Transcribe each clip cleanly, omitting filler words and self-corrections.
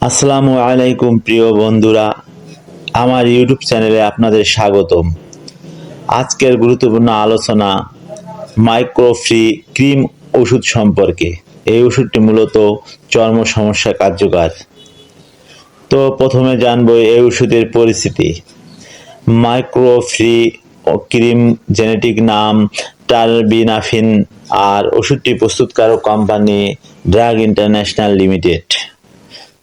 আসসালামু আলাইকুম প্রিয় বন্ধুরা, আমার ইউটিউব চ্যানেলে আপনাদের স্বাগতম। আজকের গুরুত্বপূর্ণ আলোচনা মাইক্রোফ্রি ক্রিম ওষুধ সম্পর্কে। এই ওষুধটি মূলত চর্ম সমস্যা কার্যকর। তো প্রথমে জানবো এই ওষুধের পরিচিতি। মাইক্রোফ্রি ক্রিম জেনেটিক নাম টারবিনাফিন, আর ওষুধটি প্রস্তুতকারক কোম্পানি ড্রাগ ইন্টারন্যাশনাল লিমিটেড।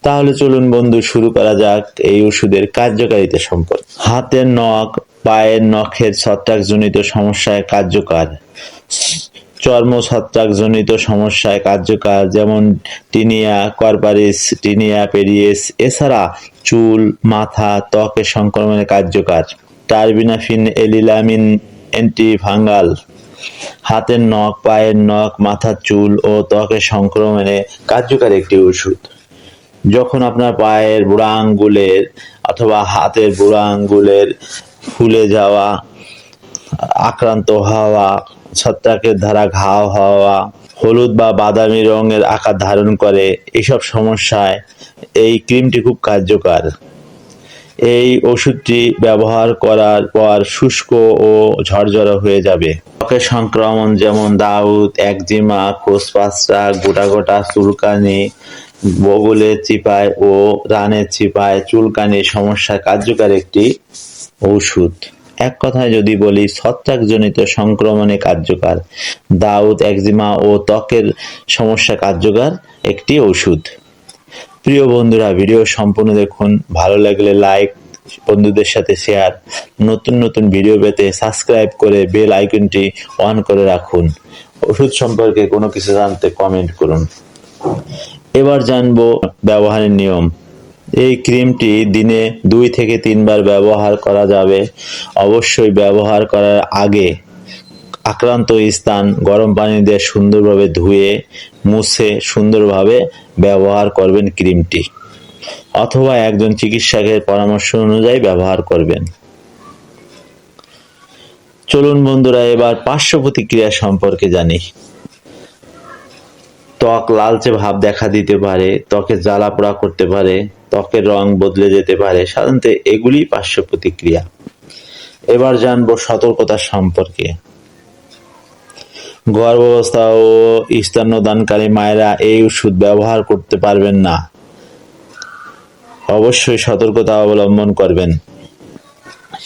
তাহলে চলুন বন্ধু, শুরু করা যাক এই ওষুধের কার্যকারিতা সম্পর্কে। হাতের নখ, পায়ের নখের ছত্রাকজনিত সমস্যায় কার্যকর। চর্ম ছত্রাকজনিত সমস্যায় কার্যকর, যেমন টিনিয়া কর্পারিস, টিনিয়া পেরিয়েস। এছাড়া চুল, মাথা, ত্বকের সংক্রমণে কার্যকর। Terbinafine allylamine antifungal. হাতের নখ, পায়ের নখ, মাথার চুল ও ত্বকের সংক্রমণে কার্যকর একটি ওষুধ। যখন আপনার পায়ের বুড়া আঙ্গুলের অথবা হাতের বুড়া আঙ্গুলের ফুলে যাওয়া, আক্রান্ত হওয়া, ছত্রাকের দ্বারা ঘাও হওয়া, হলুদ বা বাদামি রঙের আকার ধারণ করে, এসব সমস্যায় এই ক্রিমটি খুব কার্যকর। এই ওষুধটি ব্যবহার করার পর শুষ্ক ও ঝরঝরে হয়ে যাবে। ত্বকের সংক্রমণ যেমন দাউদ, একজিমা, খোসপাঁচড়া, গোটা গোটা চুলকানি, বগলের চিপায় ও রানের চিপায় চুলকানির সমস্যা কার্যকর একটি ঔষধ। এক কথায় যদি বলি, ছত্রাকজনিত সংক্রমণে কার্যকর। দাউদ, একজিমা ও ত্বকের সমস্যা কার্যকর একটি ঔষধ। প্রিয় বন্ধুরা, ভিডিও সম্পূর্ণ দেখুন। ভালো লাগলে লাইক, বন্ধুদের সাথে শেয়ার। নতুন নতুন ভিডিও পেতে সাবস্ক্রাইব করে বেল আইকনটি অন করে রাখুন। ওষুধ সম্পর্কে কোনো কিছু জানতে কমেন্ট করুন। এবার জানবো ব্যবহারের নিয়ম। এই ক্রিমটি দিনে 2 থেকে 3 বার ব্যবহার করা যাবে। অবশ্যই ব্যবহার করার আগে আক্রান্ত স্থান গরম পানি দিয়ে সুন্দরভাবে ধুয়ে মুছে সুন্দরভাবে ব্যবহার করবেন ক্রিমটি, অথবা একজন চিকিৎসকের পরামর্শ অনুযায়ী ব্যবহার করবেন। চলুন বন্ধুরা, এবার পার্শ্ব প্রতিক্রিয়া সম্পর্কে জানি। ত্বক লালচে ভাব দেখা দিতে পারে, ত্বকে জ্বালা পোড়া করতে পারে, ত্বকের রং বদলে যেতে পারে। সাধারণত এগুলি পার্শ্ব প্রতিক্রিয়া। এবার জানবো সতর্কতা সম্পর্কে। গর্ভাবস্থা ও স্তন্যদানকারী মায়েরা এই ওষুধ ব্যবহার করতে পারবেন না। অবশ্যই সতর্কতা অবলম্বন করবেন।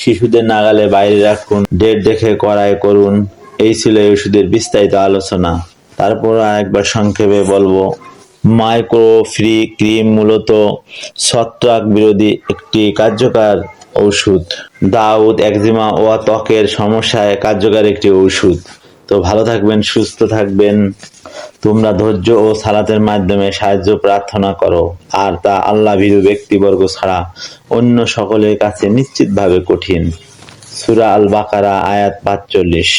শিশুদের নাগালে বাইরে রাখুন, ডেট দেখে কড়াই করুন। এই ছিল এই ওষুধের বিস্তারিত আলোচনা। তারপর আরেকবার সংক্ষেপে বলবো, মাইক্রোফ্রি ক্রিম মূলত ছত্রাক বিরোধী একটি কার্যকর ঔষধ। দাউদ, একজিমা ও ত্বকের সমস্যায় কার্যকর একটি ঔষধ। তো ভালো থাকবেন, সুস্থ থাকবেন। তোমরা ধৈর্য ও সালাতের মাধ্যমে সাহায্য প্রার্থনা করো, আর তা আল্লাহ ভীরু ব্যক্তিবর্গ ছাড়া অন্য সকলের কাছে নিশ্চিতভাবে কঠিন। সূরা আল বাকারা আয়াত 45।